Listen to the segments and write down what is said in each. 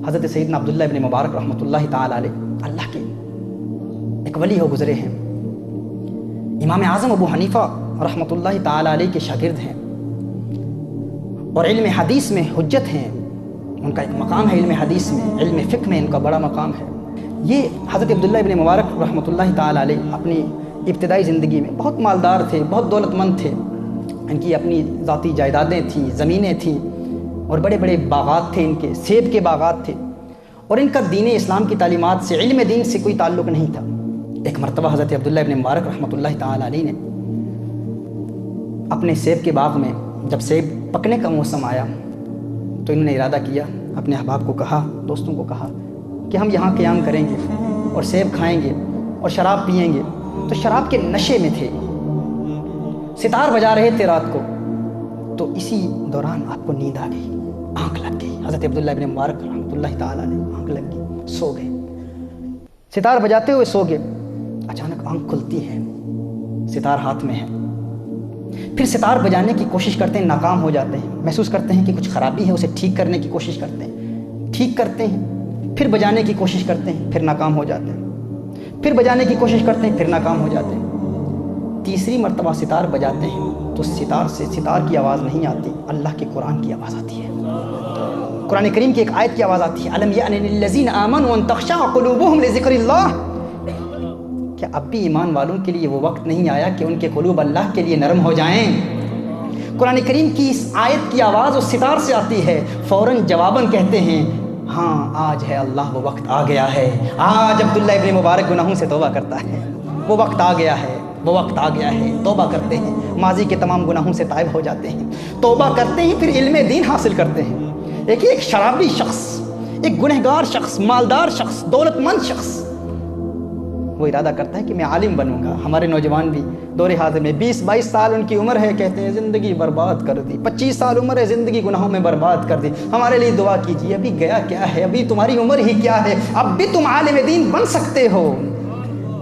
حضرت سیدنا عبداللہ ابن مبارک رحمۃ اللہ تعالی علیہ اللہ کے ایک ولی ہو گزرے ہیں، امام اعظم ابو حنیفہ رحمۃ اللہ تعالی علیہ کے شاگرد ہیں، اور علم حدیث میں حجت ہیں، ان کا ایک مقام ہے علم حدیث میں، علم فقہ میں ان کا بڑا مقام ہے۔ یہ حضرت عبداللہ ابن مبارک رحمۃ اللہ تعالی علیہ اپنی ابتدائی زندگی میں بہت مالدار تھے، بہت دولت مند تھے، ان کی اپنی ذاتی جائیدادیں تھیں، زمینیں تھیں، اور بڑے بڑے باغات تھے، ان کے سیب کے باغات تھے، اور ان کا دین اسلام کی تعلیمات سے، علم دین سے کوئی تعلق نہیں تھا۔ ایک مرتبہ حضرت عبداللہ ابن مبارک رحمۃ اللہ تعالی علیہ نے اپنے سیب کے باغ میں جب سیب پکنے کا موسم آیا تو انہوں نے ارادہ کیا، اپنے احباب کو کہا، دوستوں کو کہا کہ ہم یہاں قیام کریں گے اور سیب کھائیں گے اور شراب پئیں گے۔ تو شراب کے نشے میں تھے، ستار بجا رہے تھے رات کو، تو اسی دوران آپ کو نیند آ گئی، آنکھ لگ گئی۔ حضرت عبداللہ ابن مبارک رحمۃ اللہ تعالی علیہ آنکھ لگ گئی، سو گئے، ستار بجاتے ہوئے سو گئے۔ اچانک آنکھ کھلتی ہے، ستار ہاتھ میں ہے، پھر ستار بجانے کی کوشش کرتے ہیں، ناکام ہو جاتے ہیں، محسوس کرتے ہیں کہ کچھ خرابی ہے، اسے ٹھیک کرنے کی کوشش کرتے ہیں، ٹھیک کرتے ہیں، پھر بجانے کی کوشش کرتے ہیں، پھر ناکام ہو جاتے ہیں، پھر بجانے کی کوشش کرتے ہیں، پھر ناکام ہو جاتے ہیں۔ تیسری مرتبہ ستار بجاتے ہیں تو ستار سے ستار کی آواز نہیں آتی، اللہ کے قرآن کی آواز آتی ہے، قرآن کریم کی ایک آیت کی آواز آتی ہے، الم یأن للذین آمنوا ان تخشع قلوبهم لذکر اللہ۔ کیا اب بھی ایمان والوں کے لیے وہ وقت نہیں آیا کہ ان کے قلوب اللہ کے لیے نرم ہو جائیں؟ قرآن کریم کی اس آیت کی آواز اس ستار سے آتی ہے، فوراً جواباً کہتے ہیں ہاں آج ہے اللہ، وہ وقت آ گیا ہے، آج عبداللہ ابن مبارک گناہوں سے توبہ کرتا ہے، وہ وقت آ گیا ہے، وہ وقت آ گیا ہے۔ توبہ کرتے ہیں، ماضی کے تمام گناہوں سے تائب ہو جاتے ہیں، توبہ کرتے ہیں، پھر علم دین حاصل کرتے ہیں۔ ایک شرابی شخص، ایک گنہگار شخص، مالدار شخص، دولت مند شخص، وہ ارادہ کرتا ہے کہ میں عالم بنوں گا۔ ہمارے نوجوان بھی دور حاضر میں 20-22 سال ان کی عمر ہے، کہتے ہیں زندگی برباد کر دی، 25 سال عمر ہے، زندگی گناہوں میں برباد کر دی، ہمارے لیے دعا کیجیے، ابھی گیا کیا ہے، ابھی تمہاری عمر ہی کیا ہے، اب بھی تم عالم دین بن سکتے ہو۔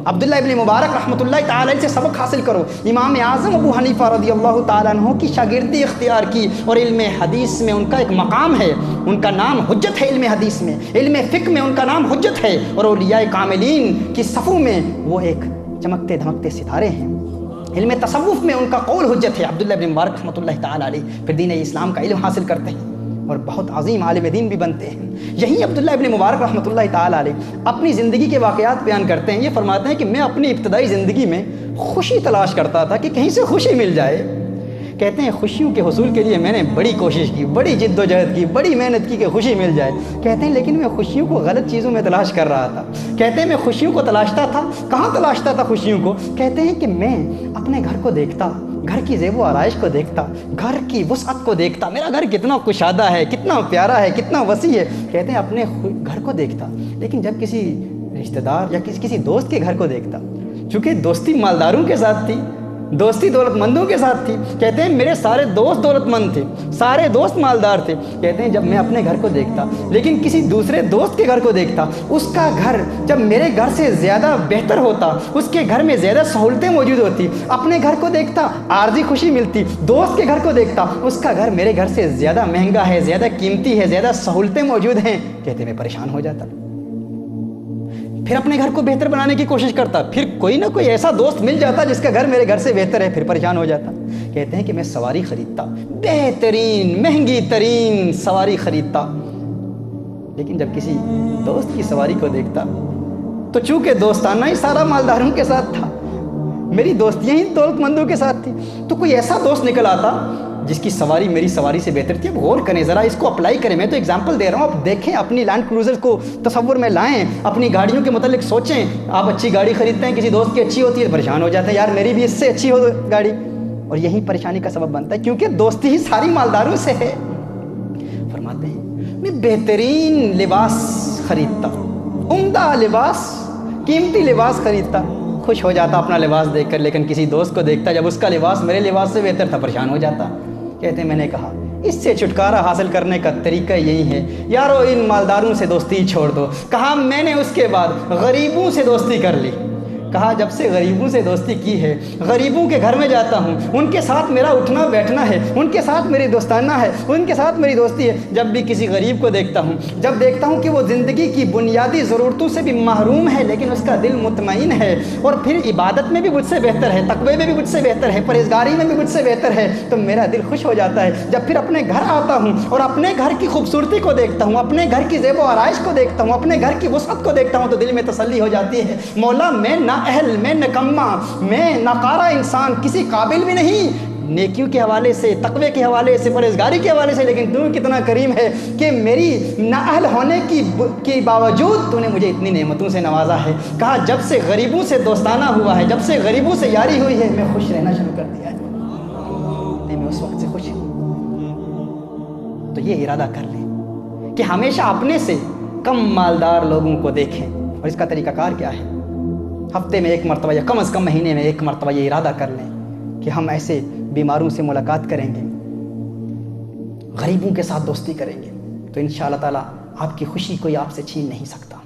عبداللہ ابن مبارک رحمۃ اللہ تعالی علیہ سے سبق حاصل کرو، امام اعظم ابو حنیفہ رضی اللہ تعالیٰ عنہ کی شاگردی اختیار کی، اور علم حدیث میں ان کا ایک مقام ہے، ان کا نام حجت ہے، علم حدیث میں، علم فقہ میں ان کا نام حجت ہے، اور اولیاء کاملین کی صفوں میں وہ ایک چمکتے دھمکتے ستارے ہیں۔ علم تصوف میں ان کا قول حجت ہے، عبداللہ ابن مبارک رحمۃ اللہ تعالی علیہ پھر دین اسلام کا علم حاصل کرتے ہیں اور بہت عظیم عالم دین بھی بنتے ہیں۔ یہی عبداللہ ابن مبارک رحمۃ اللہ تعالی علیہ اپنی زندگی کے واقعات بیان کرتے ہیں، یہ فرماتے ہیں کہ میں اپنی ابتدائی زندگی میں خوشی تلاش کرتا تھا کہ کہیں سے خوشی مل جائے۔ کہتے ہیں خوشیوں کے حصول کے لیے میں نے بڑی کوشش کی، بڑی جد و جہد کی، بڑی محنت کی کہ خوشی مل جائے۔ کہتے ہیں لیکن میں خوشیوں کو غلط چیزوں میں تلاش کر رہا تھا۔ کہتے ہیں میں خوشیوں کو تلاشتا تھا، کہاں تلاشتا تھا خوشیوں کو؟ کہتے ہیں کہ میں اپنے گھر کو دیکھتا، گھر کی زیب و آرائش کو دیکھتا، گھر کی وسعت کو دیکھتا، میرا گھر کتنا کشادہ ہے، کتنا پیارا ہے، کتنا وسیع ہے۔ کہتے ہیں اپنے گھر کو دیکھتا، لیکن جب کسی رشتہ دار یا کسی دوست کے گھر کو دیکھتا، چونکہ دوستی مالداروں کے ساتھ تھی، دوستی دولت مندوں کے ساتھ تھی، کہتے ہیں میرے سارے دوست دولت مند تھے، سارے دوست مالدار تھے۔ کہتے ہیں جب میں اپنے گھر کو دیکھتا لیکن کسی دوسرے دوست کے گھر کو دیکھتا، اس کا گھر جب میرے گھر سے زیادہ بہتر ہوتا، اس کے گھر میں زیادہ سہولتیں موجود ہوتی، اپنے گھر کو دیکھتا عارضی خوشی ملتی، دوست کے گھر کو دیکھتا اس کا گھر میرے گھر سے زیادہ مہنگا ہے، زیادہ قیمتی ہے، زیادہ سہولتیں موجود ہیں، کہتے میں پریشان ہو جاتا، پھر اپنے گھر کو بہتر بنانے کی کوشش کرتا، پھر کوئی نہ کوئی ایسا دوست مل جاتا جس کا گھر میرے گھر سے بہتر ہے، پھر پریشان ہو جاتا۔ کہتے ہیں کہ میں سواری خریدتا، بہترین مہنگی ترین سواری خریدتا، لیکن جب کسی دوست کی سواری کو دیکھتا تو چونکہ دوستانہ ہی سارا مالداروں کے ساتھ تھا، میری دوستیاں ہی دولت مندوں کے ساتھ تھی، تو کوئی ایسا دوست نکل آتا جس کی سواری میری سواری سے بہتر تھی۔ اب غور کریں ذرا، اس کو اپلائی کریں، میں تو ایگزامپل دے رہا ہوں، اب دیکھیں، اپنی لینڈ کروزر کو تصور میں لائیں، اپنی گاڑیوں کے متعلق سوچیں۔ آپ اچھی گاڑی خریدتے ہیں، کسی دوست کی اچھی ہوتی ہے، پریشان ہو جاتے ہیں یار میری بھی اس سے اچھی ہو گاڑی، اور یہی پریشانی کا سبب بنتا ہے کیونکہ دوستی ہی ساری مالداروں سے ہے۔ فرماتے ہیں میں بہترین لباس خریدتا، عمدہ لباس، قیمتی لباس خریدتا، خوش ہو جاتا اپنا لباس دیکھ کر، لیکن کسی دوست کو دیکھتا جب اس کا لباس میرے لباس سے بہتر تھا، پریشان ہو جاتا۔ کہتے ہیں میں نے کہا اس سے چھٹکارا حاصل کرنے کا طریقہ یہی ہے، یارو ان مالداروں سے دوستی چھوڑ دو۔ کہا میں نے اس کے بعد غریبوں سے دوستی کر لی، کہا جب سے غریبوں سے دوستی کی ہے، غریبوں کے گھر میں جاتا ہوں، ان کے ساتھ میرا اٹھنا بیٹھنا ہے، ان کے ساتھ میری دوستانہ ہے، ان کے ساتھ میری دوستی ہے۔ جب بھی کسی غریب کو دیکھتا ہوں، جب دیکھتا ہوں کہ وہ زندگی کی بنیادی ضرورتوں سے بھی محروم ہے لیکن اس کا دل مطمئن ہے، اور پھر عبادت میں بھی مجھ سے بہتر ہے، تقوی میں بھی مجھ سے بہتر ہے، پرہیزگاری میں بھی مجھ سے بہتر ہے، تو میرا دل خوش ہو جاتا ہے۔ جب پھر اپنے گھر آتا ہوں اور اپنے گھر کی خوبصورتی کو دیکھتا ہوں، اپنے گھر کی زیب و آرائش کو دیکھتا ہوں، اپنے گھر کی وسعت کو دیکھتا ہوں، تو دل میں تسلی ہو جاتی ہے، مولا میں نااہل، میں نکما، میں ناکارہ انسان، کسی قابل بھی نہیں نیکیوں کے حوالے سے، تقوی کے حوالے سے، پرہیزگاری کے حوالے سے، لیکن تو کتنا کریم ہے کہ میری نااہل ہونے کی باوجود تو نے مجھے اتنی نعمتوں سے نوازا ہے۔ کہا جب سے غریبوں سے دوستانہ ہوا ہے، جب سے غریبوں سے یاری ہوئی ہے، میں خوش رہنا شروع کر دیا ہے، میں اس وقت سے خوش ہوں۔ تو یہ ارادہ کر لیں کہ ہمیشہ اپنے سے کم مالدار لوگوں کو دیکھیں، اور اس کا طریقہ کار کیا ہے؟ ہفتے میں ایک مرتبہ یا کم از کم مہینے میں ایک مرتبہ یہ ارادہ کر لیں کہ ہم ایسے بیماروں سے ملاقات کریں گے، غریبوں کے ساتھ دوستی کریں گے، تو انشاءاللہ تعالیٰ آپ کی خوشی کوئی آپ سے چھین نہیں سکتا۔